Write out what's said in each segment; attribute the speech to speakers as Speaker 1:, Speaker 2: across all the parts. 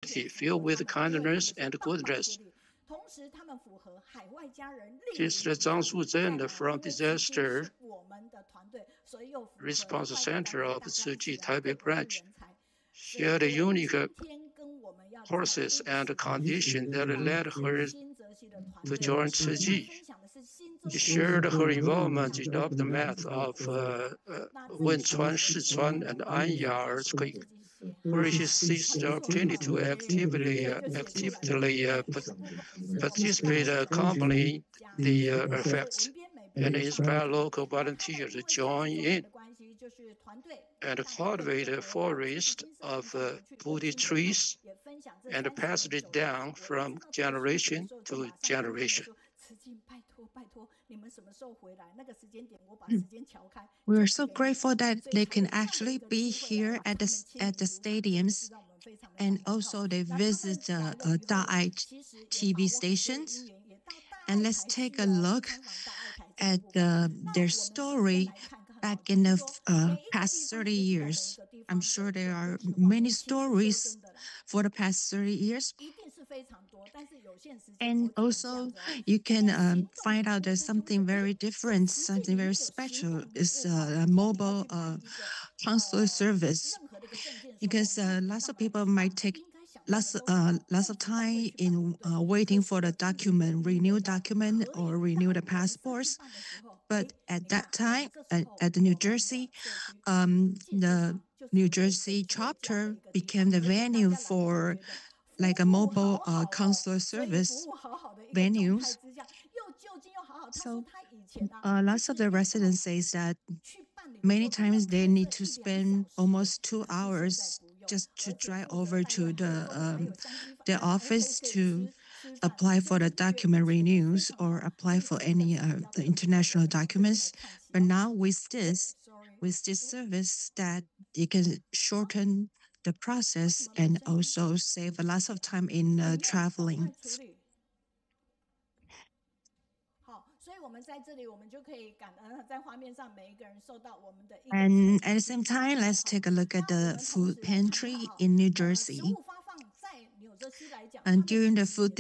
Speaker 1: community filled with kindness and goodness. Sister Zhang Suzhen from Disaster Response Center of Tzu Taipei branch shared unique courses and conditions that led her to join Tzu. She shared her involvement in the aftermath of Wenchuan, Sichuan, and Anya earthquake, where she seized the opportunity to actively participate, accompany the effects, and inspire local volunteers to join in and cultivate a forest of Buddha trees and pass it down from generation to generation.
Speaker 2: We are so grateful that they can actually be here at the stadiums, and also they visit Da'ai TV stations. And let's take a look at their story back in the past 30 years. I'm sure there are many stories for the past 30 years. And also, you can find out there's something very different, something very special. It's a mobile consular service, because lots of people might take lots of time in waiting for the document, renew document or renew the passports. But at that time, at the New Jersey, the New Jersey chapter became the venue for like a mobile consular service venues. So lots of the residents say that many times they need to spend almost 2 hours just to drive over to the office to apply for the document renews or apply for any the international documents. But now with this service, that you can shorten the process and also save a lot of time in traveling. And at the same time, let's take a look at the food pantry in New Jersey. And during the food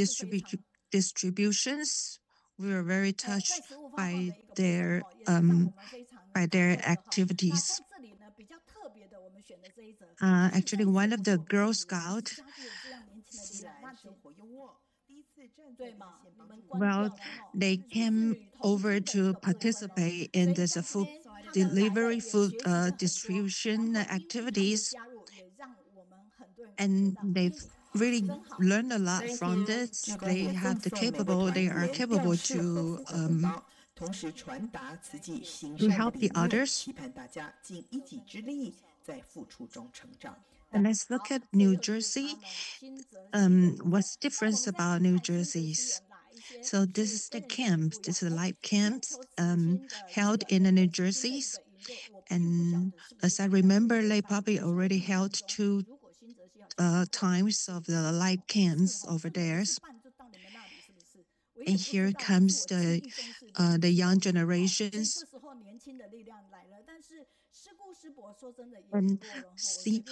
Speaker 2: distributions, we were very touched by their activities. Actually, one of the Girl Scouts, well, they came over to participate in this food distribution activities, and they've really learned a lot from this. They are capable to help the others. And let's look at New Jersey. What's the difference about New Jersey's? So this is the camp. This is the live camps held in the New Jersey's. And as I remember, they probably already held 2 times of the live camps over there. And here comes the young generations. And see,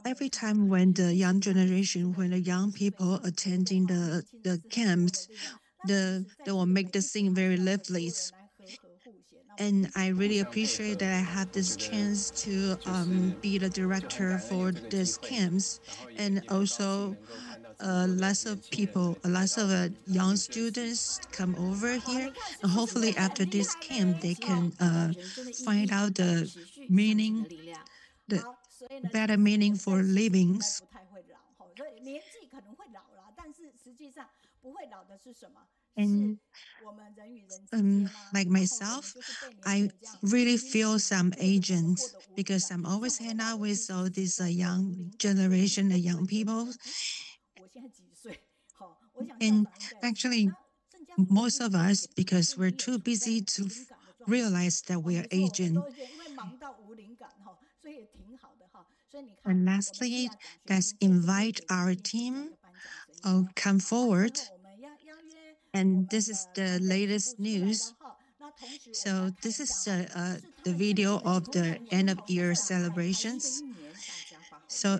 Speaker 2: every time when the young generation, when the young people attending the camps, they will make the scene very lively. And I really appreciate that I have this chance to be the director for these camps, and also lots of people, lots of young students come over here. And hopefully after this camp, they can find out the meaning, the better meaning for livings. And like myself, I really feel some agents, because I'm always hanging out with all these young generation, the young people. And actually, most of us, because we're too busy to realize that we are aging. And lastly, let's invite our team to come forward. And this is the latest news. So this is the video of the end of year celebrations. So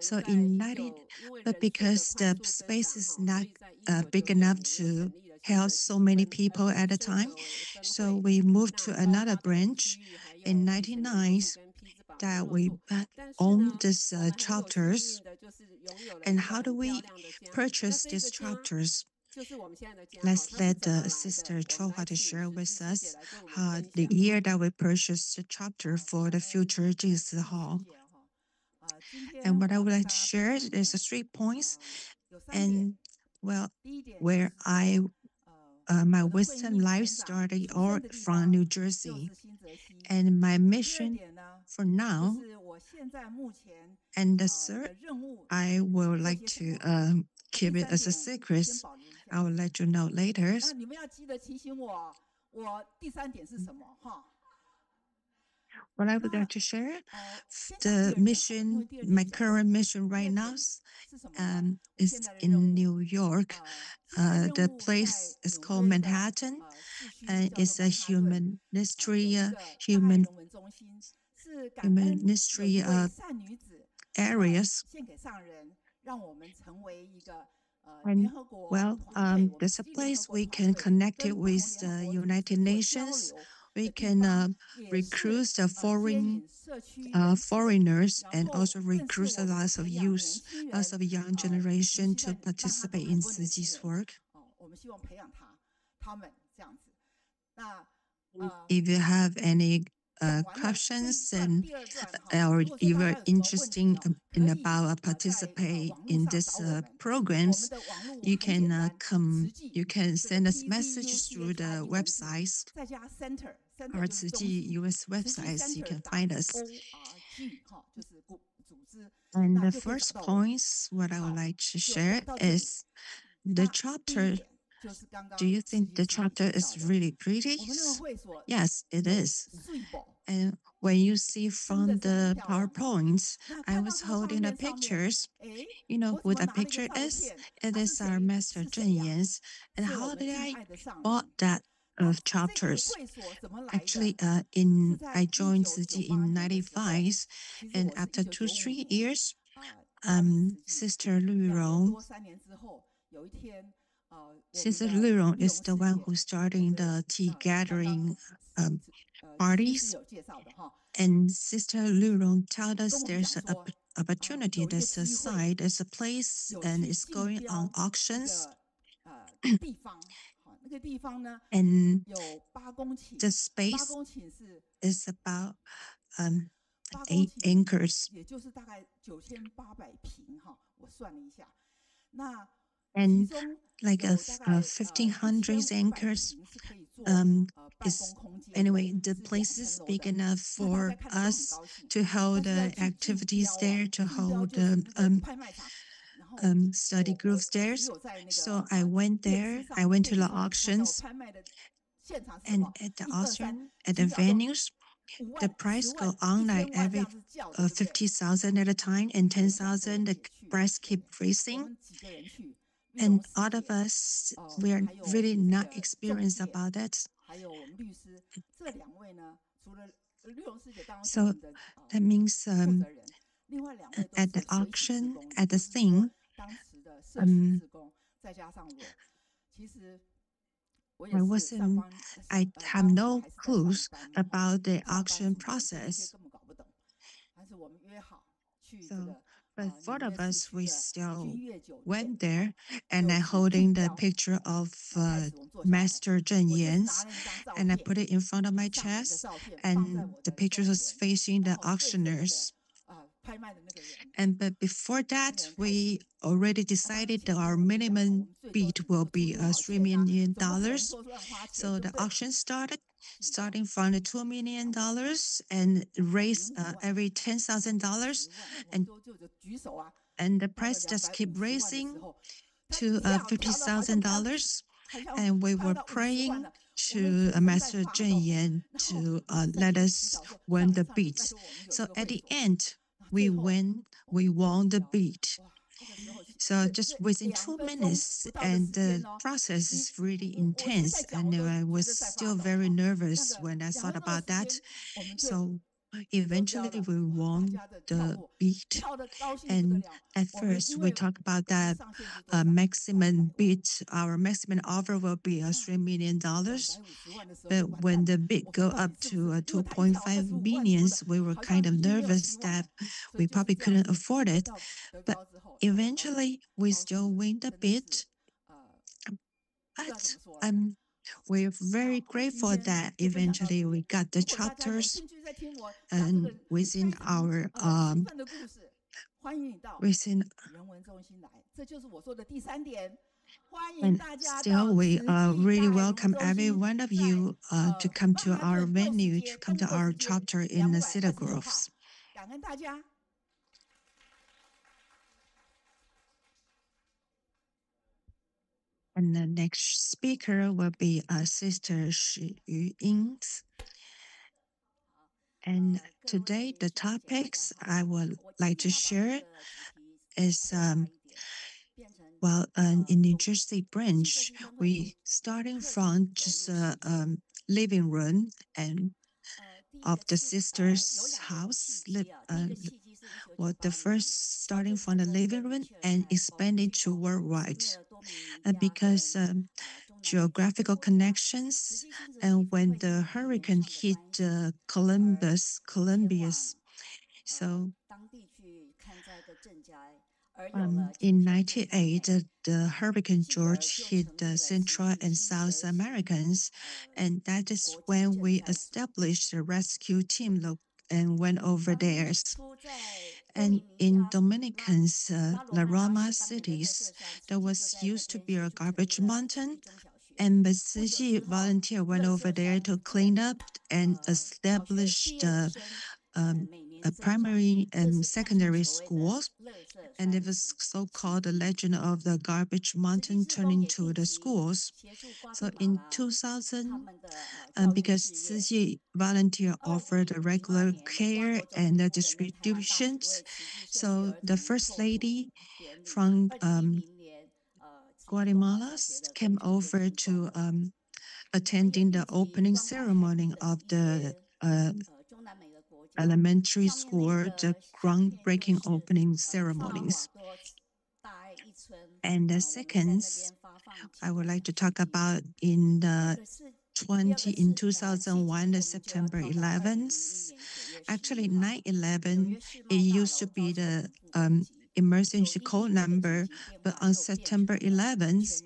Speaker 2: So in 19, but because the space is not big enough to house so many people at a time, so we moved to another branch in 99 that we own these chapters. And how do we purchase these chapters? let's let Sister Chohua to share with us how the year that we purchased the chapter for the future Jesus Hall. And what I would like to share is the 3 points, and well, where my wisdom life started or from New Jersey, and my mission for now. And the third, I would like to keep it as a secret. I will let you know later. What I would like to share, the mission, my current mission right now is in New York. The place is called Manhattan, and it's a humanistry areas. And well, there's a place we can connect it with the United Nations. We can recruit the foreigners and also recruit a lot of youth, lots of young generation to participate in Ziji's work. If you have any questions and or you are interested in about participate in this programs, you can you can send us messages through the websites, our Ziji US websites. You can find us. And the first points, what I would like to share is the chapter. Do you think the chapter is really pretty? Yes, it is. And when you see from the PowerPoint, I was holding the pictures. You know who the picture is? It is our Master Zheng Yan's. And how did I bought that chapters? Actually, I joined Ziji in '95, and after 2-3 years, Sister Lu Rong. Sister Lu Rong is the one who started the tea gathering parties. And Sister Lu Rong told us there's an opportunity, there's a site, there's a place, and it's going on auctions. And the space is about 8 acres. And like 1,500 acres is anyway, the place is big enough for us to hold activities there, to hold study groups there. So I went there, I went to the auctions, and at the auction, at the venues, the price go on like every 50,000 at a time, and 10,000, the price keep raising. And all of us, we are really not experienced about that. So that means at the auction, at the thing, I have no clues about the auction process. So, but four of us, we still went there, and I holding the picture of Master Zheng Yan's, and I put it in front of my chest, and the picture was facing the auctioneers. And but before that, we already decided that our minimum bid will be $3 million. So the auction starting from the $2 million and raised every $10,000, and the price just keep raising to $50,000. And we were praying to Master Zheng Yan to let us win the bid. So at the end, we won the bid. So just within 2 minutes, and the process is really intense. And I was still very nervous when I thought about that. So eventually we won the bid. And at first we talked about that maximum bid, our maximum offer will be $3 million. But when the bid go up to 2.5 million, we were kind of nervous that we probably couldn't afford it. But eventually we still win the bid. But we're very grateful that eventually we got the chapters and within and still, we really welcome every one of you to come to our venue, to come to our chapter in the Cedar Groves. And the next speaker will be Sister Shi Ying. And today, the topics I would like to share is in New Jersey branch, we starting from just a living room and of the sister's house. The first starting from the living room and expanding to worldwide, because geographical connections. And when the hurricane hit Columbia, so in 98, the Hurricane George hit the Central and South Americans, and that is when we established a rescue team and went over there. And in Dominicans, La Roma cities, there was used to be a garbage mountain, and Besizi volunteer went over there to clean up and establish a primary and secondary schools. And it was so-called the legend of the garbage mountain turning to the schools. So in 2000, because Ciji volunteer offered a regular care and the distributions, so the first lady from Guatemala came over to attending the opening ceremony of the elementary school, the groundbreaking opening ceremonies. And the second, I would like to talk about in 2001, the September 11th. Actually, 9/11, it used to be the emergency code number, but on September 11th,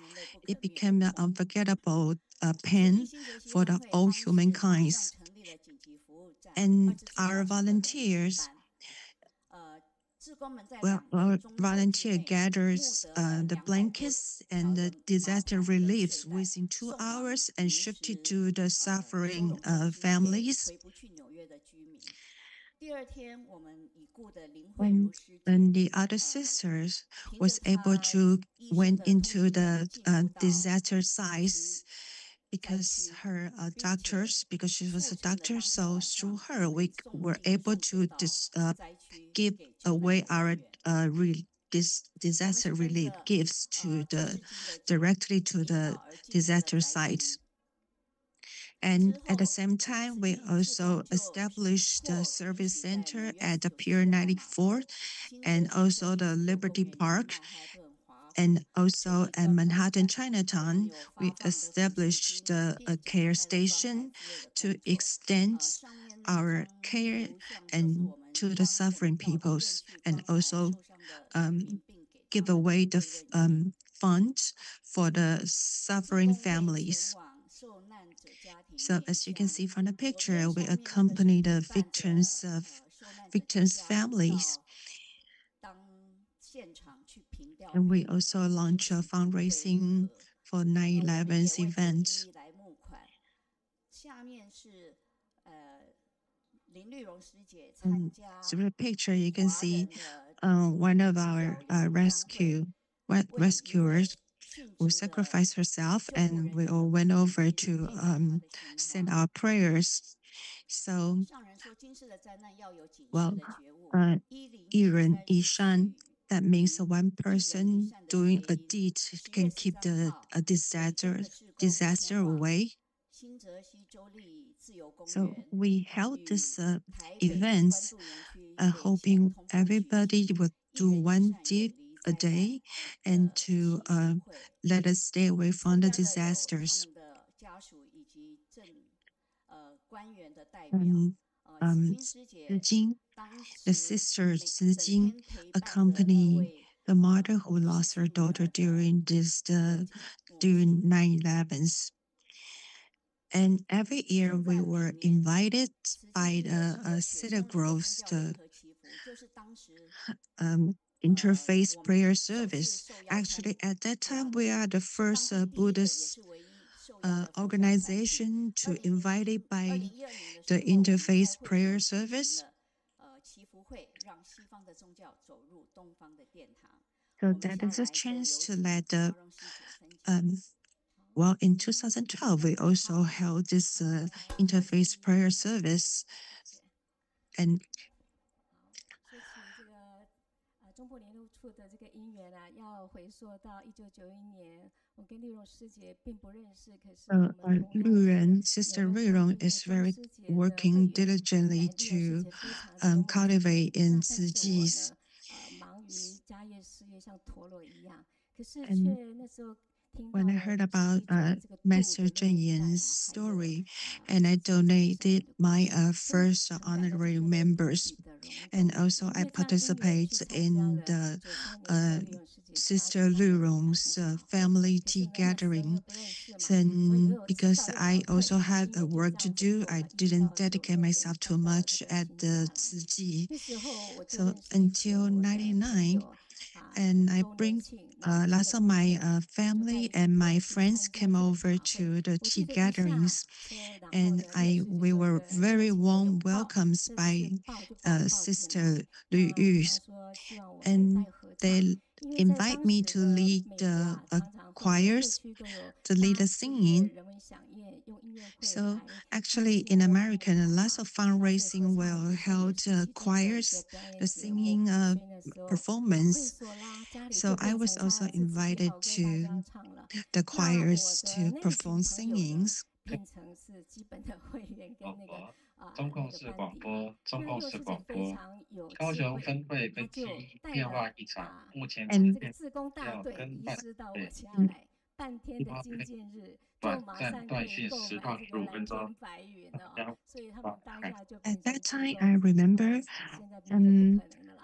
Speaker 2: it became an unforgettable pain for all humankind. And our volunteers, our volunteer gathers the blankets and the disaster reliefs within 2 hours and shifted to the suffering families. And the other sisters was able to went into the disaster sites because her doctors, because she was a doctor, so through her we were able to give away our disaster relief gifts to directly to the disaster sites. And at the same time, we also established the service center at the Pier 94 and also the Liberty Park. And also at Manhattan Chinatown, we established a care station to extend our care and to the suffering peoples, and also give away the funds for the suffering families. So as you can see from the picture, we accompany the victims' families. And we also launch a fundraising for 9/11's event. And through the picture, you can see one of our rescuers who sacrificed herself, and we all went over to send our prayers. So, well, 一人一善, that means one person doing a deed can keep the disaster away. So we held this events, hoping everybody would do one deed a day and to let us stay away from the disasters. The sister accompanied the mother who lost her daughter during this during 9/11s. And every year we were invited by the Cedar Grove's um, interfaith prayer service. Actually, at that time, we are the first Buddhist organization to invited by the interfaith prayer service. So that is a chance to let the well, in 2012, we also held this interfaith prayer service. And
Speaker 3: 说起这个中国联络处的这个姻缘啊，要回溯到1991年，我跟丽蓉师姐并不认识，可是我们同样是
Speaker 2: Sister
Speaker 3: 联
Speaker 2: Ru
Speaker 3: 络
Speaker 2: Rong
Speaker 3: 处里面
Speaker 2: is
Speaker 3: 跟
Speaker 2: very
Speaker 3: 师姐的会
Speaker 2: working
Speaker 3: 员，
Speaker 2: diligently
Speaker 3: 丽蓉师
Speaker 2: to
Speaker 3: 姐非常的
Speaker 2: cultivate in
Speaker 3: 但是我
Speaker 2: Tzu
Speaker 3: 呢，忙于家业事业，像陀螺一样，可是
Speaker 2: And
Speaker 3: 却那时候听
Speaker 2: when
Speaker 3: 到
Speaker 2: I
Speaker 3: 了
Speaker 2: heard
Speaker 3: 慈
Speaker 2: about
Speaker 3: 济做的这个
Speaker 2: Master
Speaker 3: 度的
Speaker 2: Zheng
Speaker 3: 年代
Speaker 2: Yin's
Speaker 3: 还有
Speaker 2: story,
Speaker 3: 慈
Speaker 2: and I
Speaker 3: 济生命圣女
Speaker 2: donated
Speaker 3: 的故
Speaker 2: my
Speaker 3: 事，真的
Speaker 2: first
Speaker 3: 很感动，
Speaker 2: honorary
Speaker 3: 就觉得 无
Speaker 2: members.
Speaker 3: 比的荣
Speaker 2: And
Speaker 3: 动。
Speaker 2: also
Speaker 3: 因
Speaker 2: I
Speaker 3: 为这样因缘去
Speaker 2: participate
Speaker 3: 参加
Speaker 2: in
Speaker 3: 了
Speaker 2: the
Speaker 3: 93年的时候，丽蓉师姐家
Speaker 2: Sister
Speaker 3: 举办
Speaker 2: Lu
Speaker 3: 的家
Speaker 2: Rong's
Speaker 3: 庭茶会，
Speaker 2: family
Speaker 3: 可是
Speaker 2: tea
Speaker 3: 呢，那时候因
Speaker 2: gathering.
Speaker 3: 为不认识嘛，所以
Speaker 2: And
Speaker 3: 又迟
Speaker 2: because
Speaker 3: 到又
Speaker 2: I
Speaker 3: 早退，
Speaker 2: also had
Speaker 3: 因
Speaker 2: a
Speaker 3: 为就这
Speaker 2: work to
Speaker 3: 样子
Speaker 2: do,
Speaker 3: 过
Speaker 2: I
Speaker 3: 了，一直
Speaker 2: didn't
Speaker 3: 到
Speaker 2: dedicate
Speaker 3: 92年
Speaker 2: myself too
Speaker 3: 搬到了这
Speaker 2: much
Speaker 3: 个
Speaker 2: at
Speaker 3: 新
Speaker 2: the
Speaker 3: 家了。
Speaker 2: Tzu.
Speaker 3: 那时候我就
Speaker 2: So
Speaker 3: 认识一些
Speaker 2: until
Speaker 3: 我的朋
Speaker 2: 99,
Speaker 3: 友
Speaker 2: and I
Speaker 3: 周年
Speaker 2: bring
Speaker 3: 庆，那我们
Speaker 2: lots
Speaker 3: 的
Speaker 2: of
Speaker 3: 同
Speaker 2: my
Speaker 3: 仁就在
Speaker 2: family
Speaker 3: 一起
Speaker 2: and
Speaker 3: 过
Speaker 2: my
Speaker 3: 来去
Speaker 2: friends
Speaker 3: 参加
Speaker 2: came
Speaker 3: 这个
Speaker 2: over
Speaker 3: 茶会。
Speaker 2: to the
Speaker 3: 我
Speaker 2: tea
Speaker 3: 记得一下
Speaker 2: gatherings,
Speaker 3: 车，然后
Speaker 2: and
Speaker 3: 呢，丽蓉师姐
Speaker 2: we
Speaker 3: 就一
Speaker 2: were
Speaker 3: 个很热
Speaker 2: very
Speaker 3: 情的拥
Speaker 2: warm
Speaker 3: 抱，
Speaker 2: welcomes
Speaker 3: 这
Speaker 2: by
Speaker 3: 次抱就把我抱进来，
Speaker 2: Sister Lu
Speaker 3: 那他
Speaker 2: Yu,
Speaker 3: 说希望我来
Speaker 2: and
Speaker 3: 带合唱，
Speaker 2: they
Speaker 3: 因为在
Speaker 2: invite
Speaker 3: 当
Speaker 2: me
Speaker 3: 时
Speaker 2: to
Speaker 3: 的
Speaker 2: lead
Speaker 3: 美国
Speaker 2: the
Speaker 3: 常常会有各
Speaker 2: choirs,
Speaker 3: 区都有
Speaker 2: to lead
Speaker 3: 大
Speaker 2: the
Speaker 3: 型的
Speaker 2: singing.
Speaker 3: 人文响宴，用音乐会
Speaker 2: So
Speaker 3: 来
Speaker 2: actually
Speaker 3: 邀
Speaker 2: in
Speaker 3: 请国外
Speaker 2: America,
Speaker 3: 来
Speaker 2: lots
Speaker 3: 嘛，
Speaker 2: of
Speaker 3: 那所以合
Speaker 2: fundraising
Speaker 3: 唱
Speaker 2: will
Speaker 3: 比赛也
Speaker 2: held
Speaker 3: 是其中的一个
Speaker 2: choirs,
Speaker 3: 表演
Speaker 2: the
Speaker 3: 节目，
Speaker 2: singing
Speaker 3: 所以那时候会
Speaker 2: performance.
Speaker 3: 所啦，家里
Speaker 2: So
Speaker 3: 就
Speaker 2: I
Speaker 3: 变
Speaker 2: was
Speaker 3: 成
Speaker 2: also
Speaker 3: 他自己也
Speaker 2: invited
Speaker 3: 好跟大家
Speaker 2: to
Speaker 3: 唱了。
Speaker 2: the
Speaker 3: 那我
Speaker 2: choirs
Speaker 3: 的
Speaker 2: to
Speaker 3: 那一群
Speaker 2: perform
Speaker 3: 朋友呢，
Speaker 2: singings.
Speaker 3: 变成是基本的会员跟那个
Speaker 4: 中
Speaker 3: 那个
Speaker 4: 共式广
Speaker 3: 班底嘛。
Speaker 4: 播，中共
Speaker 3: 那丽蓉师姐
Speaker 4: 式广
Speaker 3: 非
Speaker 4: 播，
Speaker 3: 常有
Speaker 4: 高
Speaker 3: 智慧，
Speaker 4: 雄分会
Speaker 3: 她
Speaker 4: 跟基
Speaker 3: 就带
Speaker 4: 电话
Speaker 3: 了
Speaker 4: 一场，目前
Speaker 2: And
Speaker 3: 这个志工大
Speaker 4: 要
Speaker 3: 队
Speaker 4: 跟办
Speaker 3: 移师到我
Speaker 4: 对
Speaker 3: 家
Speaker 2: Mm.
Speaker 3: 来，半天的经建日就
Speaker 4: 短
Speaker 3: 马
Speaker 4: 暂断
Speaker 3: 上可以购
Speaker 4: 讯10到
Speaker 3: 买这个
Speaker 4: 15
Speaker 3: 蓝
Speaker 4: 分钟
Speaker 3: 天白云了
Speaker 4: 将
Speaker 3: 所以他
Speaker 4: 发
Speaker 3: 们当
Speaker 4: 开。
Speaker 3: 下就
Speaker 2: At
Speaker 3: 变成
Speaker 2: that
Speaker 3: 志
Speaker 2: time,
Speaker 3: 工
Speaker 2: I remember,
Speaker 3: 现在没有不
Speaker 2: um,
Speaker 3: 可能的了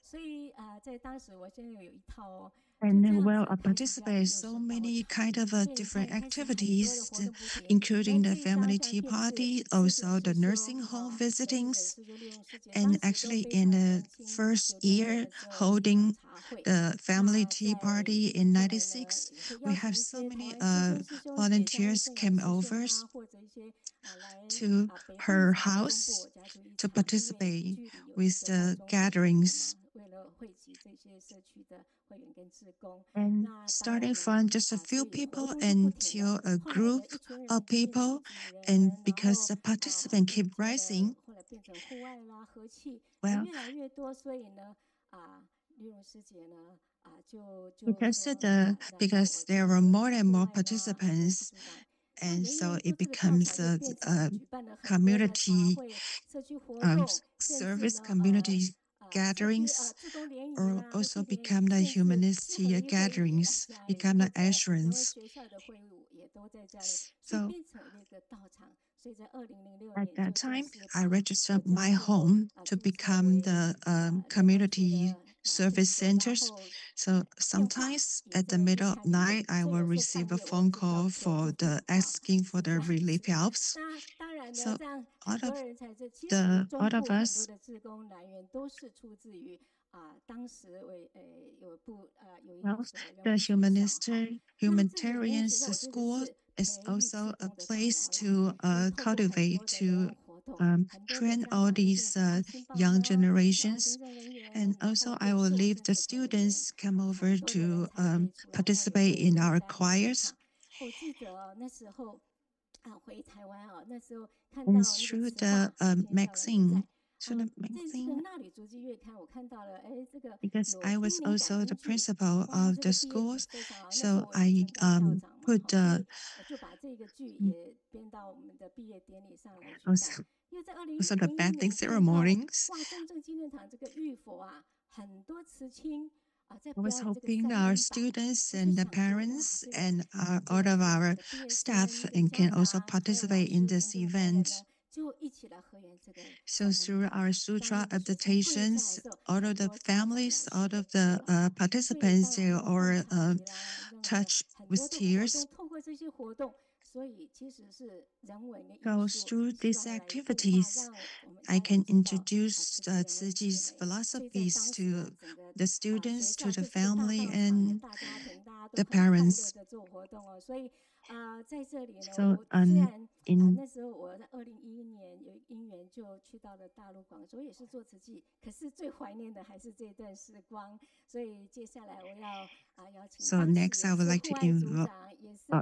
Speaker 3: 所以在当时我现在有一套哦，就
Speaker 2: and
Speaker 3: 这样
Speaker 2: well,
Speaker 3: 子
Speaker 2: I
Speaker 3: 开始家里
Speaker 2: participate
Speaker 3: 就
Speaker 2: so
Speaker 3: 手把我
Speaker 2: many
Speaker 3: 茶
Speaker 2: kind of
Speaker 3: 所以你看
Speaker 2: different
Speaker 3: 一开始很多的
Speaker 2: activities,
Speaker 3: 活动不停，
Speaker 2: including
Speaker 3: 那
Speaker 2: the
Speaker 3: 这一张
Speaker 2: family
Speaker 3: 相
Speaker 2: tea
Speaker 3: 片是
Speaker 2: party,
Speaker 3: 师姐
Speaker 2: also the
Speaker 3: 师兄
Speaker 2: nursing home
Speaker 3: 那这个
Speaker 2: visitings.
Speaker 3: 是就利用师姐，当
Speaker 2: And
Speaker 3: 时都
Speaker 2: actually
Speaker 3: 非
Speaker 2: in
Speaker 3: 常
Speaker 2: the
Speaker 3: 年轻，
Speaker 2: first
Speaker 3: 9年
Speaker 2: year
Speaker 3: 的时候有一场
Speaker 2: holding
Speaker 3: 茶会，
Speaker 2: the family
Speaker 3: 那
Speaker 2: tea
Speaker 3: 在
Speaker 2: party
Speaker 3: 有
Speaker 2: in
Speaker 3: 空呢
Speaker 2: 96,
Speaker 3: 也会
Speaker 2: we
Speaker 3: 邀请
Speaker 2: have
Speaker 3: 一
Speaker 2: so
Speaker 3: 些
Speaker 2: many
Speaker 3: 台湾师兄师兄姐，像
Speaker 2: volunteers
Speaker 3: 圣雅
Speaker 2: came
Speaker 3: 师兄
Speaker 2: over
Speaker 3: 或者一些来
Speaker 2: to
Speaker 3: 北部一
Speaker 2: her
Speaker 3: 场中部
Speaker 2: house
Speaker 3: 我家就一
Speaker 2: to
Speaker 3: 场，因为
Speaker 2: participate
Speaker 3: 距离有一
Speaker 2: with
Speaker 3: 个台
Speaker 2: the
Speaker 3: 中北部的
Speaker 2: gatherings.
Speaker 3: 嘛，为了汇集这些社区的会员跟志工，
Speaker 2: And
Speaker 3: 那当然
Speaker 2: starting
Speaker 3: 呢
Speaker 2: from just a
Speaker 3: 所
Speaker 2: few
Speaker 3: 以活
Speaker 2: people
Speaker 3: 动就不停了。
Speaker 2: until a
Speaker 3: 后来呢
Speaker 2: group
Speaker 3: 一群人
Speaker 2: of
Speaker 3: 就变成
Speaker 2: people,
Speaker 3: 几人，
Speaker 2: and
Speaker 3: 然
Speaker 2: because
Speaker 3: 后
Speaker 2: the participants
Speaker 3: 又
Speaker 2: keep
Speaker 3: 接
Speaker 2: rising,
Speaker 3: 了，后来变成户外啦、和气，
Speaker 2: well,
Speaker 3: 越来越多，所以呢丽蓉师姐呢就
Speaker 2: because
Speaker 3: 说
Speaker 2: of the
Speaker 3: 让我
Speaker 2: because
Speaker 3: 去
Speaker 2: there were
Speaker 3: 和
Speaker 2: more
Speaker 3: 气
Speaker 2: and
Speaker 3: 户
Speaker 2: more
Speaker 3: 外啦、和气
Speaker 2: participants,
Speaker 3: 组长。那
Speaker 2: and
Speaker 3: 人
Speaker 2: so
Speaker 3: 人
Speaker 2: it
Speaker 3: 都这个道
Speaker 2: becomes
Speaker 3: 场就变成
Speaker 2: a
Speaker 3: 举办了很多的茶
Speaker 2: community
Speaker 3: 会、社区活动，甚至
Speaker 2: service
Speaker 3: 呢
Speaker 2: community
Speaker 3: 社区
Speaker 2: gatherings,
Speaker 3: 志工联谊
Speaker 2: or
Speaker 3: 啦、和
Speaker 2: also
Speaker 3: 气联谊，
Speaker 2: become the
Speaker 3: 甚至是合
Speaker 2: humanistic
Speaker 3: 一会议，
Speaker 2: gatherings,
Speaker 3: 家里
Speaker 2: become
Speaker 3: 都
Speaker 2: the
Speaker 3: 在人文
Speaker 2: ashrams.
Speaker 3: 学校的会务也都在家里，所以
Speaker 2: So
Speaker 3: 变成了一个道场。所以在2006
Speaker 2: at
Speaker 3: 年
Speaker 2: that
Speaker 3: 就正
Speaker 2: time,
Speaker 3: 式
Speaker 2: I
Speaker 3: 把我
Speaker 2: registered
Speaker 3: 家
Speaker 2: my
Speaker 3: 就
Speaker 2: home to
Speaker 3: 注册
Speaker 2: become
Speaker 3: 为
Speaker 2: the
Speaker 3: 联络处
Speaker 2: community
Speaker 3: 的地
Speaker 2: service
Speaker 3: 所，然
Speaker 2: centers.
Speaker 3: 后
Speaker 2: So
Speaker 3: 电话
Speaker 2: sometimes
Speaker 3: 也
Speaker 2: at the
Speaker 3: 在月
Speaker 2: middle of
Speaker 3: 刊里面，
Speaker 2: night, I
Speaker 3: 所以
Speaker 2: will
Speaker 3: 有时候
Speaker 2: receive
Speaker 3: 半
Speaker 2: a
Speaker 3: 夜我
Speaker 2: phone
Speaker 3: 去找
Speaker 2: call
Speaker 3: 求
Speaker 2: for
Speaker 3: 助
Speaker 2: the
Speaker 3: 电话
Speaker 2: asking for
Speaker 3: 是这
Speaker 2: the
Speaker 3: 样
Speaker 2: relief
Speaker 3: 子。
Speaker 2: helps.
Speaker 3: 那当然呢，
Speaker 2: So
Speaker 3: 这样
Speaker 2: all
Speaker 3: 很多
Speaker 2: of
Speaker 3: 人才知，其实
Speaker 2: the
Speaker 3: 中
Speaker 2: all of
Speaker 3: 部很多
Speaker 2: us
Speaker 3: 的志工来源都是出自于当时有一
Speaker 2: Well,
Speaker 3: 所人
Speaker 2: the
Speaker 3: 文学校 那这个人文
Speaker 2: humanitarian
Speaker 3: 学校真的
Speaker 2: school
Speaker 3: 是
Speaker 2: is
Speaker 3: 培育
Speaker 2: also
Speaker 3: 志
Speaker 2: a
Speaker 3: 工的大
Speaker 2: place
Speaker 3: 摇
Speaker 2: to
Speaker 3: 篮，透过很
Speaker 2: cultivate
Speaker 3: 多的人
Speaker 2: to
Speaker 3: 文活动，很多的
Speaker 2: train
Speaker 3: 家
Speaker 2: all
Speaker 3: 长一定
Speaker 2: these
Speaker 3: 把亲报
Speaker 2: young
Speaker 3: 呢，然后
Speaker 2: generations.
Speaker 3: 行政人员，
Speaker 2: And
Speaker 3: 然
Speaker 2: also,
Speaker 3: 后
Speaker 2: I
Speaker 3: 就
Speaker 2: will
Speaker 3: 社会
Speaker 2: leave
Speaker 3: 政
Speaker 2: the
Speaker 3: 策的人员，
Speaker 2: students come
Speaker 3: 很
Speaker 2: over
Speaker 3: 多的人
Speaker 2: to
Speaker 3: 才可以出来，那也
Speaker 2: participate
Speaker 3: 对
Speaker 2: in
Speaker 3: 我
Speaker 2: our
Speaker 3: 带领合
Speaker 2: choirs.
Speaker 3: 唱。我记得那时候回台湾那时候看
Speaker 2: And
Speaker 3: 到
Speaker 2: it's
Speaker 3: 那个
Speaker 2: through
Speaker 3: 慈大
Speaker 2: the
Speaker 3: 以前小人也
Speaker 2: magazine,
Speaker 3: 在，
Speaker 2: through the
Speaker 3: 这个
Speaker 2: magazine,
Speaker 3: 那里足迹月刊，我看到了，这个
Speaker 2: because
Speaker 3: 有
Speaker 2: I
Speaker 3: 丁
Speaker 2: was
Speaker 3: 宁感
Speaker 2: also the
Speaker 3: 恩剧，
Speaker 2: principal
Speaker 3: 哇，
Speaker 2: of
Speaker 3: 这
Speaker 2: the
Speaker 3: 个毕业曲
Speaker 2: schools.
Speaker 3: 非常好。那时
Speaker 2: So
Speaker 3: 候我是
Speaker 2: I
Speaker 3: 承办校长嘛，
Speaker 2: put
Speaker 3: 所以我就把这个剧也编到我们的毕业典礼上来去带。
Speaker 2: also
Speaker 3: 因为在
Speaker 2: also the
Speaker 3: 2001
Speaker 2: bathing
Speaker 3: 年看到，
Speaker 2: ceremonies.
Speaker 3: 哇，中正纪念堂这个浴佛很多慈青在
Speaker 2: I was
Speaker 3: 表演这个
Speaker 2: hoping
Speaker 3: 赛
Speaker 2: our
Speaker 3: 音版，
Speaker 2: students
Speaker 3: 我就
Speaker 2: and the
Speaker 3: 想说，哇，
Speaker 2: parents
Speaker 3: 这个
Speaker 2: and all
Speaker 3: 这样
Speaker 2: of
Speaker 3: 子我
Speaker 2: our
Speaker 3: 的毕业
Speaker 2: staff
Speaker 3: 生跟
Speaker 2: and
Speaker 3: 家
Speaker 2: can also
Speaker 3: 长还有老
Speaker 2: participate in
Speaker 3: 师
Speaker 2: this
Speaker 3: 跟这个同仁
Speaker 2: event.
Speaker 3: 呢，
Speaker 2: So through our sutra adaptations, all of the families, all of the participants, they are touched with tears. So through these activities, I can introduce Tzu Chi's philosophies to the students, to the family, and the parents. So in
Speaker 3: 所以接下来我要邀请
Speaker 2: next, I would like to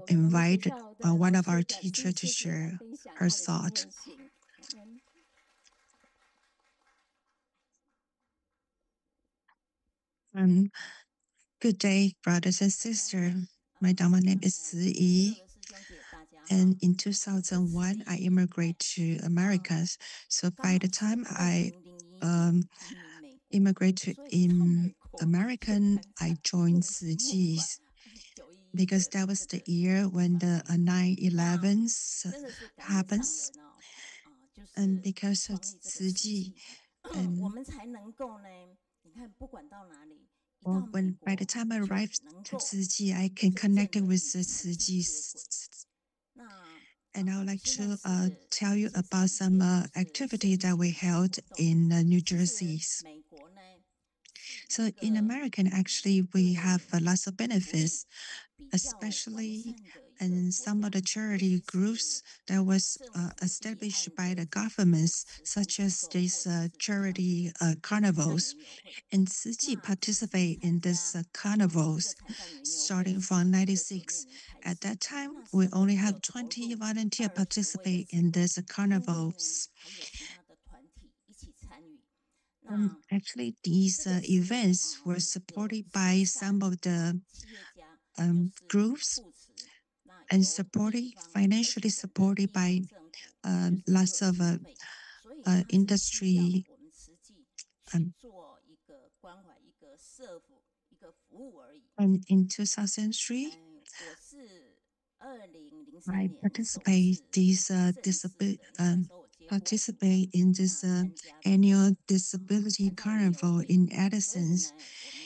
Speaker 2: invite one of our teachers to share her thought. Good day, brothers and sisters. My Dharma name is Tzu Yi. And in 2001, I immigrated to America. So by the time I immigrated in American, I joined Tzu Chi because that was the year when the 9/11 happens. And because of Tzu Chi, by the time I arrived to Tzu Chi, I can connect with the Tzu Chi. And I would like to tell you about some activities that we held in New Jersey. So in American, actually, we have lots of benefits, especially in some of the charity groups that was established by the governments, such as these charity carnivals. And Tzu Chi participate in these carnivals starting from 96. At that time, we only have 20 volunteers participate in these carnivals. Actually, these events were supported by some of the groups and financially supported by lots of industry. In 2003, I participate in this annual disability carnival in Edison.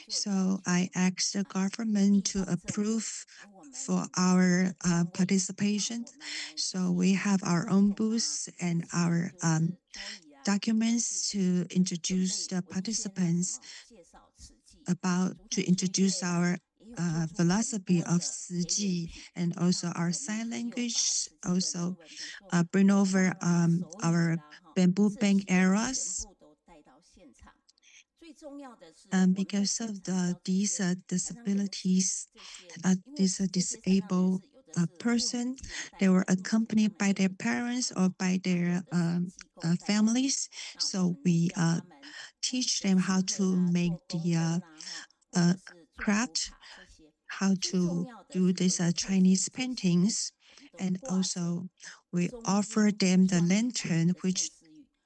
Speaker 2: So I asked the government to approve for our participation. So we have our own booths and our documents to introduce the participants to introduce our philosophy of Tzu Chi and also our sign language, also bring over our bamboo bank eras. Because of these disabilities, these disabled person, they were accompanied by their parents or by their families. So we teach them how to make the craft, how to do these Chinese paintings, and also we offer them the lantern, which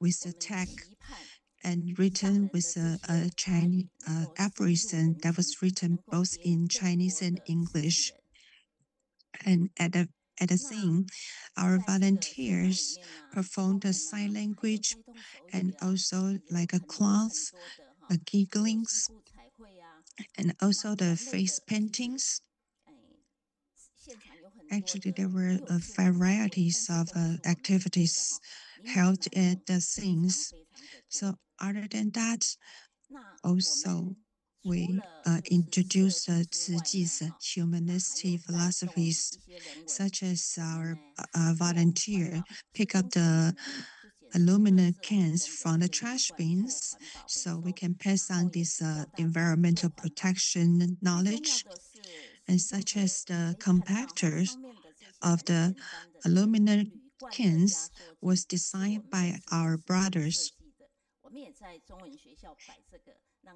Speaker 2: with the tag and written with a Chinese aphorism that was written both in Chinese and English. And at the scene, our volunteers performed the sign language and also like a cloth, a gigglings, and also the face paintings. Actually, there were varieties of activities held at the scenes. So other than that, also we introduced Tzu Chi's humanistic philosophies, such as our volunteer pick up the aluminum cans from the trash bins, so we can pass on this environmental protection knowledge, and such as the compactors of the aluminum cans was designed by our brothers.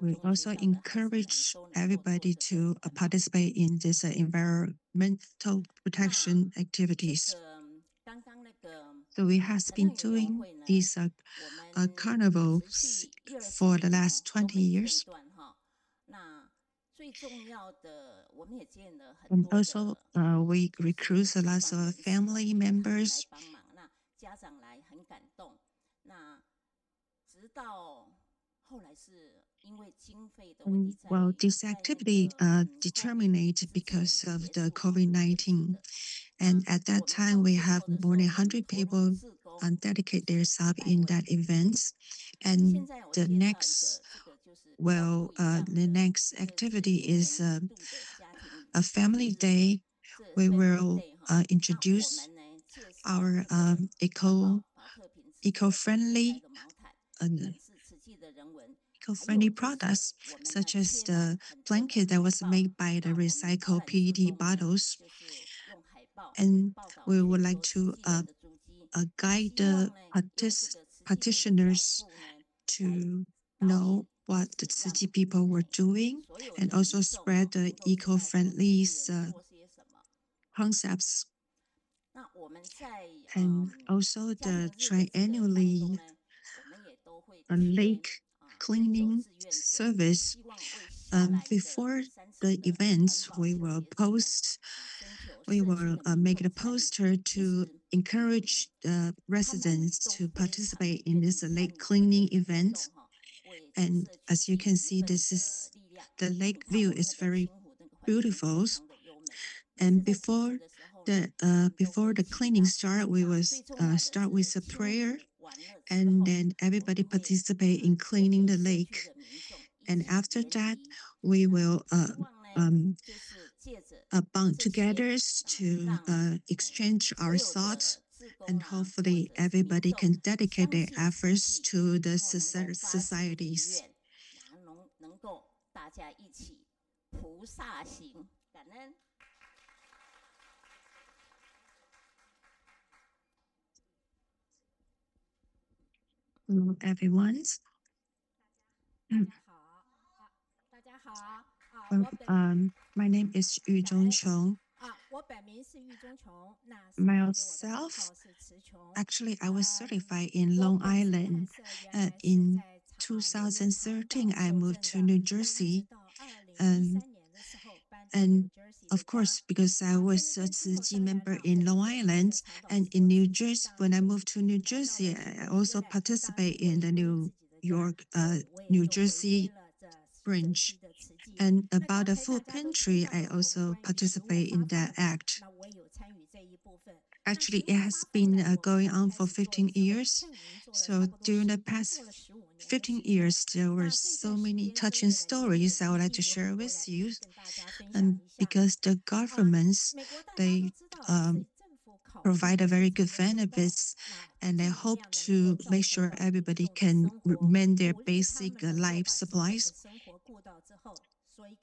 Speaker 2: We also encourage everybody to participate in this environmental protection activities. So we have been doing these carnivals for the last 20 years. And also we recruit a lot of family members
Speaker 4: 家长来很感动。那直到后来是因为经费的问题，Well,
Speaker 2: this activity terminated because of the COVID-19. And at that time, we have more than 100 people dedicate themselves in that event. And the next, the next activity is a family day. We will introduce our eco-friendly eco-friendly products, such as the blanket that was made by the recycled PET bottles. And we would like to guide the petitioners to know what the Tzu Chi people were doing and also spread the eco-friendly concepts. And also the triannually lake cleaning service. Before the events, we will make a poster to encourage the residents to participate in this lake cleaning event. And as you can see, the lake view is very beautiful. And before the cleaning start, we will start with a prayer, and then everybody participate in cleaning the lake. And after that, we will bond together to exchange our thoughts, and hopefully everybody can dedicate their efforts to the societies. Hello, everyone. My name is Yu Zhongchong. Myself, actually, I was certified in Long Island. In 2013, I moved to New Jersey. And of course, because I was a Tzu Chi member in Long Island and in New Jersey, when I moved to New Jersey, I also participate in the New Jersey branch. And about the food pantry, I also participate in that act. Actually, it has been going on for 15 years. So during the past 15 years, there were so many touching stories I would like to share with you. And because the governments, they provide a very good benefits, and they hope to make sure everybody can remain their basic life supplies.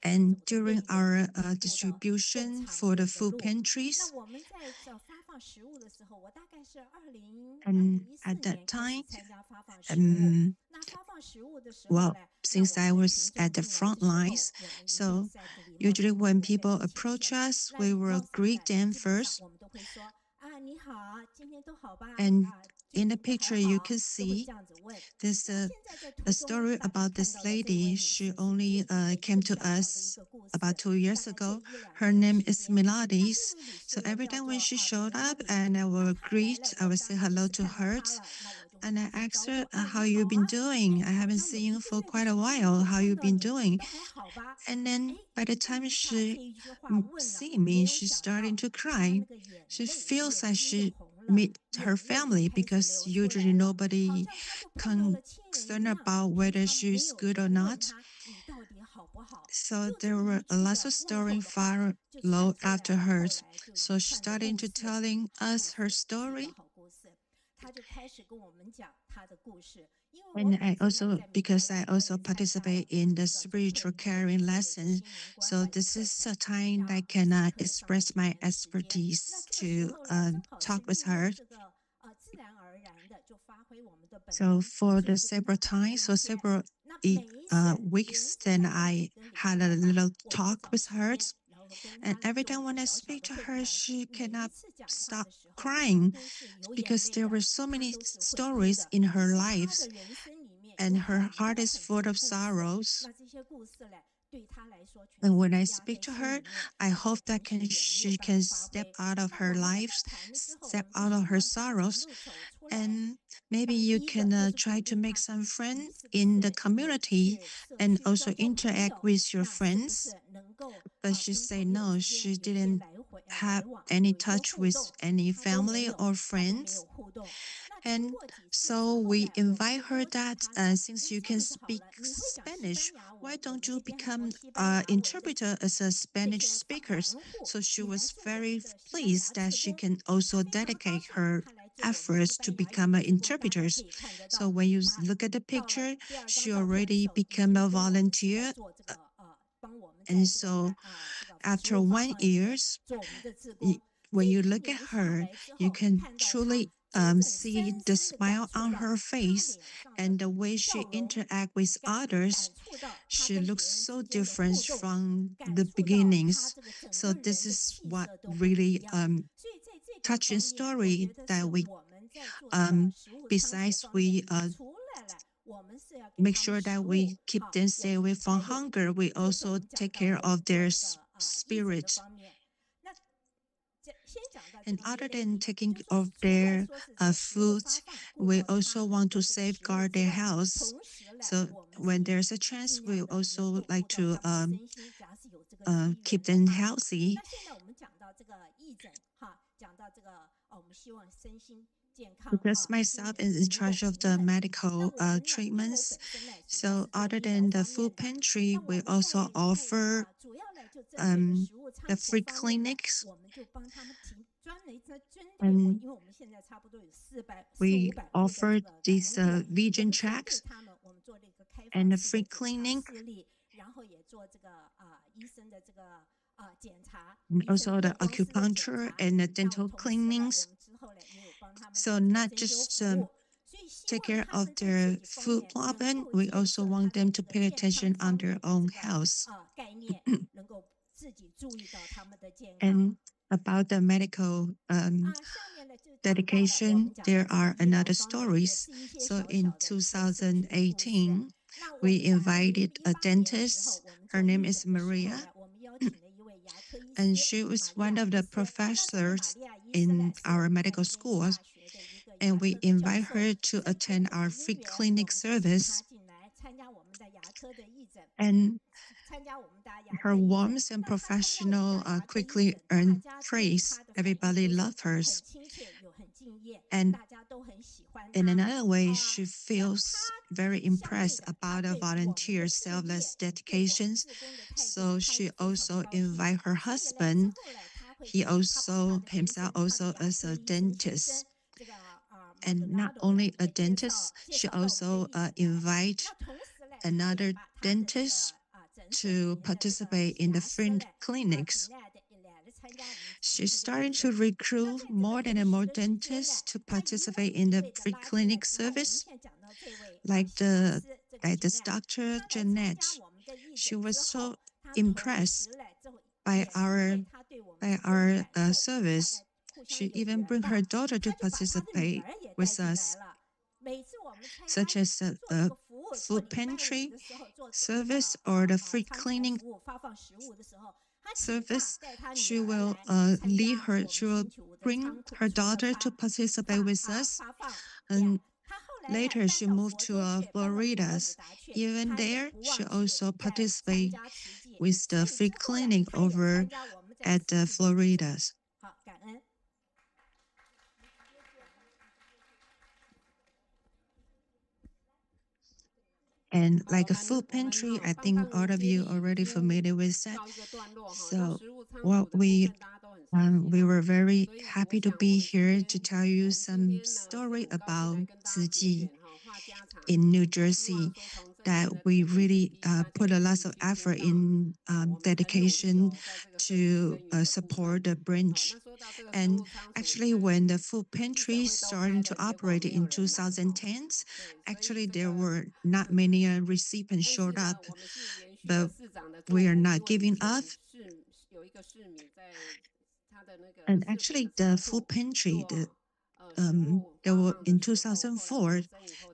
Speaker 2: And during our distribution for the food pantries, and at that time, since I was at the front lines, so usually when people approach us, we will greet them first. And in the picture, you can see there's a story about this lady. She only came to us about 2 years ago. Her name is Miladies. So every time when she showed up and I will say hello to her. And I asked her, how you been doing? I haven't seen you for quite a while. How you been doing? And then by the time she see me, she's starting to cry. She feels like she meet her family because usually nobody concerned about whether she's good or not. So there were a lot of stories follow after hers. So she's starting to telling us her story. And because I also participate in the spiritual caring lessons, so this is a time I can express my expertise to talk with her. So for the several times, so several weeks, then I had a little talk with her. And every time when I speak to her, she cannot stop crying because there were so many stories in her lives and her heart is full of sorrows. And when I speak to her, I hope that she can step out of her lives, step out of her sorrows, and maybe you can try to make some friends in the community and also interact with your friends. But she said no, she didn't have any touch with any family or friends. And so we invite her that since you can speak Spanish, why don't you become an interpreter as a Spanish speaker? So she was very pleased that she can also dedicate her efforts to become an interpreter. So when you look at the picture, she already became a volunteer. And so after 1 year, when you look at her, you can truly see the smile on her face and the way she interacts with others. She looks so different from the beginnings. So this is what really touching story that we besides we make sure that we keep them stay away from hunger, we also take care of their spirit. And other than taking of their food, we also want to safeguard their health. So when there's a chance, we also like to keep them healthy. Because myself is in charge of the medical treatments. So other than the food pantry, we also offer the free clinics. And we offer these vision checks and a free clinic. And also the acupuncture and the dental cleanings. So not just take care of their food problem, we also want them to pay attention on their own health. And about the medical dedication, there are another stories. So in 2018, we invited a dentist. Her name is Maria. And she was one of the professors in our medical schools. And we invite her to attend our free clinic service. And her warmth and professional quickly earned praise. Everybody loved her. And in another way, she feels very impressed about the volunteer selfless dedications. So she also invite her husband. He also himself also as a dentist. And not only a dentist, she also invite another dentist to participate in the free clinics. She's starting to recruit more and more dentists to participate in the free clinic service, like this Dr. Jeanette. She was so impressed by our service. She even bring her daughter to participate with us, such as the food pantry service or the free cleaning service. She will she will bring her daughter to participate with us. And later she moved to Florida. Even there, she also participated with the free clinic over at Florida. And like a food pantry, I think all of you already familiar with that. So what we were very happy to be here to tell you some story about Tzu Chi in New Jersey, that we really put a lot of effort in dedication to support the branch. And actually, when the food pantry started to operate in 2010, actually there were not many recipients showed up, but we are not giving up. And actually, the food pantry, there were in 2004,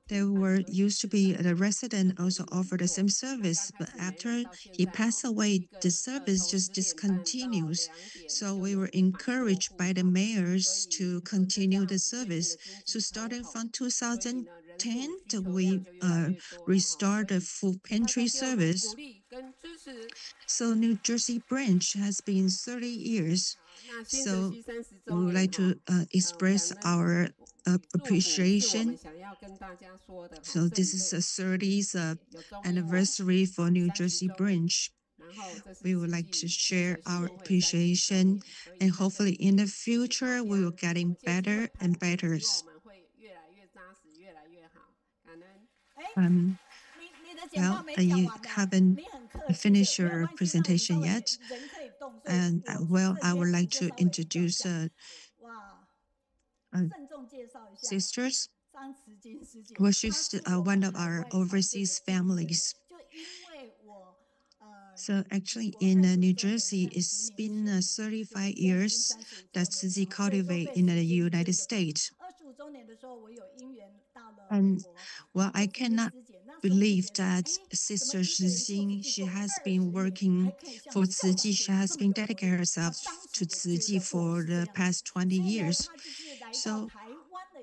Speaker 2: there were used to be the resident also offered the same service, but after he passed away, the service just discontinues. So we were encouraged by the mayors to continue the service. So starting from 2010, we restored the food pantry service. So New Jersey branch has been 30 years. So we would like to express our appreciation. So this is the 30th anniversary for New Jersey branch. We would like to share our appreciation, and hopefully in the future we will getting better and better. Well, you haven't finished your presentation yet, and well, I would like to introduce sisters. Well, she's one of our overseas families. So actually in New Jersey, it's been 35 years that Tzu cultivate in the United States. And well, I cannot believe that Sister Shijing, she has been working for Tzu. She has been dedicating herself to Tzu for the past 20 years. So,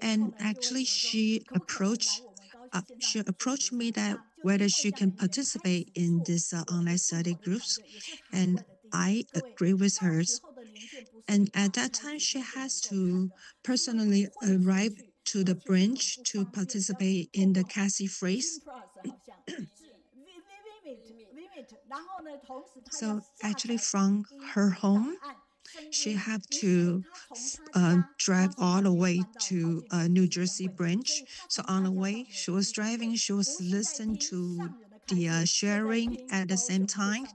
Speaker 2: and actually she approached me that whether she can participate in this online study groups, and I agree with her. And at that time, she has to personally arrive to the branch to participate in the Cassie phrase. So actually from her home, she have to drive all the way to New Jersey branch. So on the way, she was driving, she was listening to the sharing at the same time.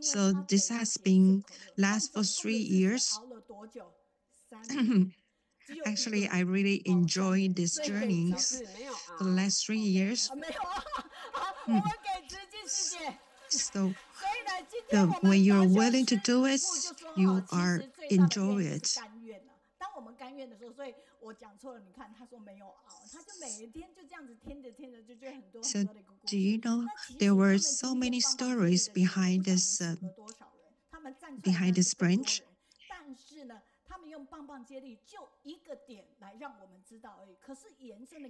Speaker 2: So this has been last for 3 years. Actually, I really enjoy this journey for the last 3 years. So when you're willing to do it, you are enjoy it. So do you know there were so many stories behind this branch?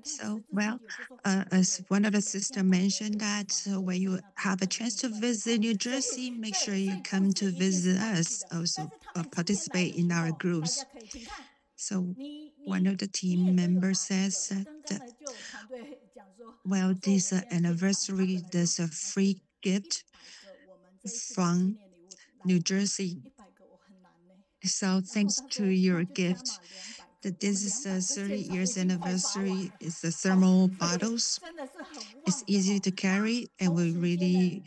Speaker 2: So, well, as one of the sisters mentioned that when you have a chance to visit New Jersey, make sure you come to visit us, also participate in our groups. So one of the team members says that, well, this anniversary, there's a free gift from New Jersey. So thanks to your gift, that this is the 30 years anniversary. It's the thermal bottles. It's easy to carry, and we really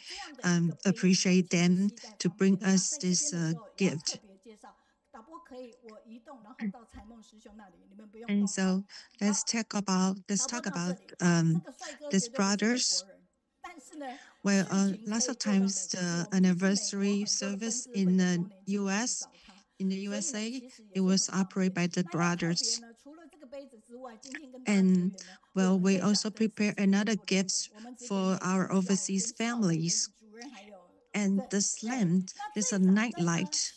Speaker 2: appreciate them to bring us this gift. And so let's talk about these brothers. Well, lots of times the anniversary service in the U.S. in the USA, it was operated by the brothers. And well, we also prepare another gift for our overseas families. And this lamp is a night light.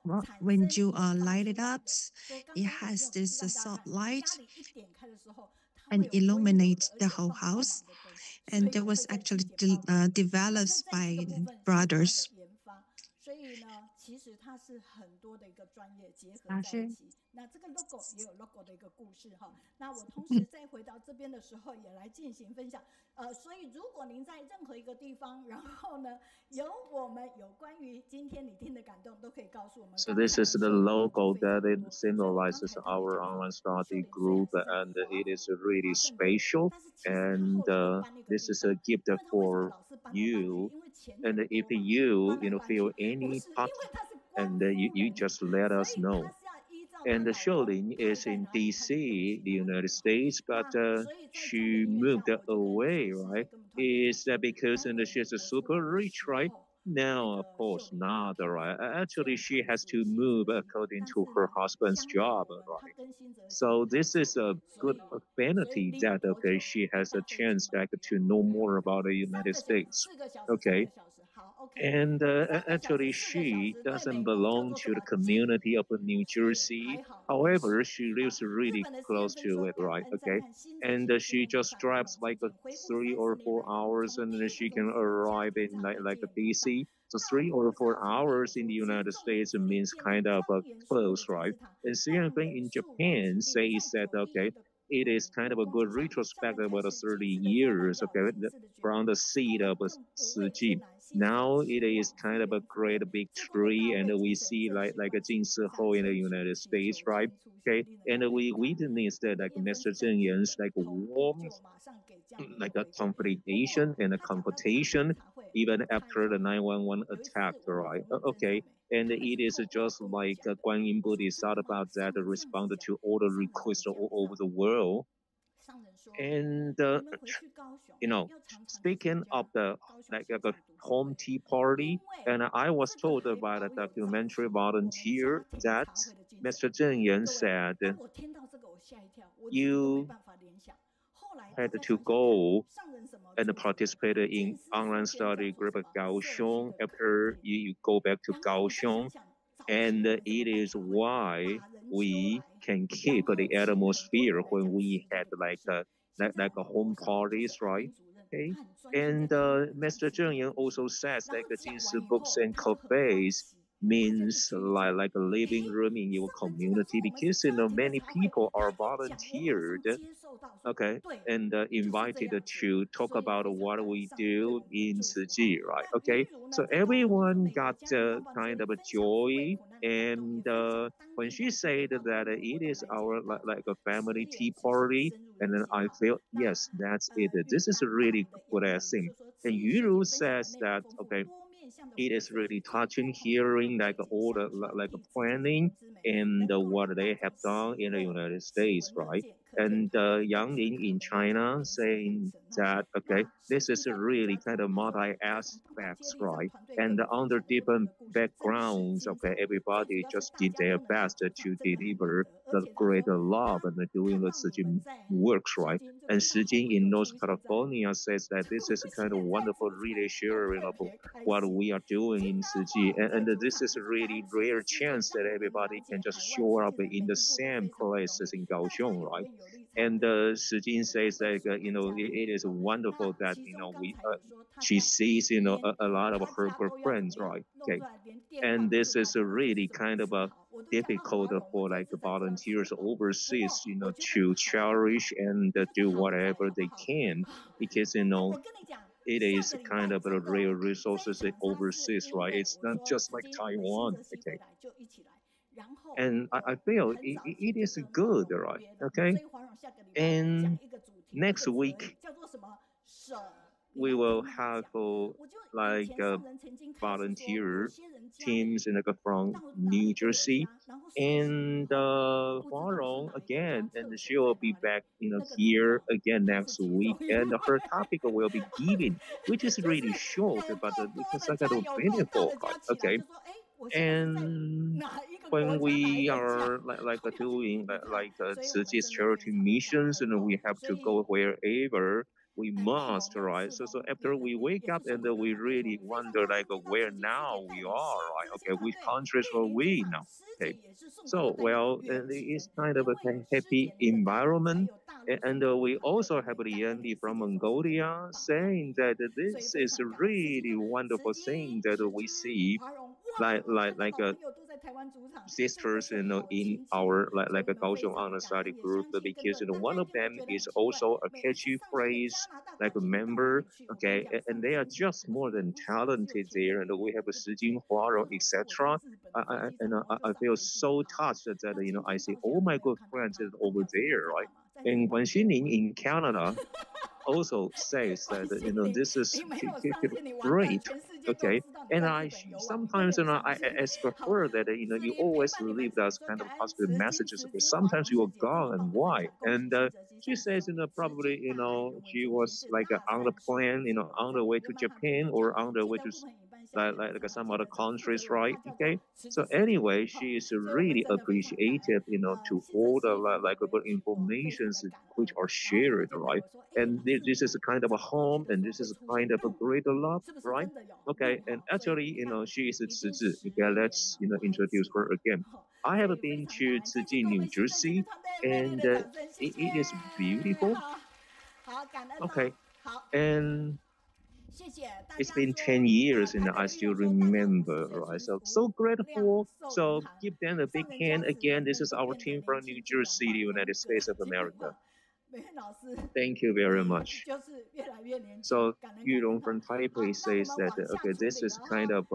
Speaker 2: Well, when you light it up, it has this soft light and illuminates the whole house. And it was actually developed by brothers.
Speaker 5: 所以呢，其实它是很多的一个专业结合在一起。那这个 logo 也有 logo 的一个故事哈。那我同时再回到这边的时候，也来进行分享。所以如果您在任何一个地方，然后呢，有关于今天你听的感动，都可以告诉我们。
Speaker 6: So this is the logo that it symbolizes our online study group, and it is really special. And this is a gift for you. And if you feel any part, and you just let us know. And the Sholin is in DC, the United States, but she moved away, right? Is that because she's super rich, right? No, of course not, right? Actually, she has to move according to her husband's job, right? So this is a good affinity that okay, she has a chance like to know more about the United States. Okay, and actually, she doesn't belong to the community of New Jersey. However, she lives really close to it, right? Okay. And she just drives like 3 or 4 hours and then she can arrive in like a DC. So 3 or 4 hours in the United States means kind of close, right? And same thing in Japan says that, okay, it is kind of a good retrospect about the 30 years, okay, from the seed of Tzu. Now it is kind of a great big tree, and we see like a Jinsiho in the United States, right? Okay, and we witnessed like Mr. Zheng Yan's like warm, like a confrontation and a confrontation, even after the 911 attack, right? Okay, and it is just like Guan Yin Buddha thought about that, responded to all the requests all over the world, and you know, speaking of the like a home tea party, and I was told by a documentary volunteer that Mr. Zheng Yan said you had to go and participate in online study group at Kaohsiung after you go back to Kaohsiung, and it is why we can keep the atmosphere when we had like a home parties, right? Okay. And Mr. Zheng Yan also says like Jinsi books and cafes means like a living room in your community because many people are volunteered, okay, and invited to talk about what we do in Tzu, right? Okay, so everyone got kind of a joy, and when she said that it is our like a family tea party, and then I feel yes, that's it. This is a really good thing. And Yuru says that okay, it is really touching hearing like all the like planning and what they have done in the United States, right? And Yang Ling in China saying that okay, this is a really kind of multi aspects, right? And under different backgrounds, okay, everybody just did their best to deliver the greater love and doing the Sijin works, right? And Sijin in North California says that this is a kind of wonderful really sharing of what we are doing in Tzu, and this is a really rare chance that everybody can just show up in the same places in Kaohsiung, right? And Shijin says like it is wonderful that we she sees a lot of her friends, right? Okay, and this is a really kind of a difficult for like volunteers overseas, to cherish and do whatever they can because it is kind of a real resources overseas, right? It's not just like Taiwan, okay? And I feel it is good, right? Okay. And next week we will have like volunteer teams in like from New Jersey and Huarong again, and she will be back, here again next week, and her topic will be giving, which is really short, but it's kind of meaningful, right? Okay, and when we are like doing like charity missions, and we have to go wherever we must, right? So after we wake up and we really wonder like where now we are, right? Okay, which countries are we now? Okay, so well, it's kind of a happy environment. And we also have the Andy from Mongolia saying that this is a really wonderful thing that we see like a sisters, in our like a Kaohsiung Honor Study group because one of them is also a catchy phrase like a member, okay, and they are just more than talented there, and we have a Sijin Huaro, etc. I feel so touched that I see all my good friends is over there, right? And Guan Xinling in Canada also says that this is great, okay. And I sometimes I ask her that you always leave us kind of positive messages, but sometimes you are gone, and why? And she says probably she was like on the plane, on the way to Japan or on the way to like some other countries, right? Okay. So anyway, she is really appreciative, to all the like good informations which are shared, right? And this is a kind of a home, and this is a kind of a great love, right? Okay, and actually, she is a Ciji. Okay, let's introduce her again. I have been to Ciji, New Jersey, and it is beautiful. Okay, and it's been 10 years and I still remember, right? So grateful. So give them a big hand again. This is our team from New Jersey, United States of America. Thank you very much. So Yulong from Taipei says that okay, this is kind of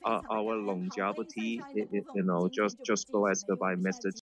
Speaker 6: our longevity. Just go ask by message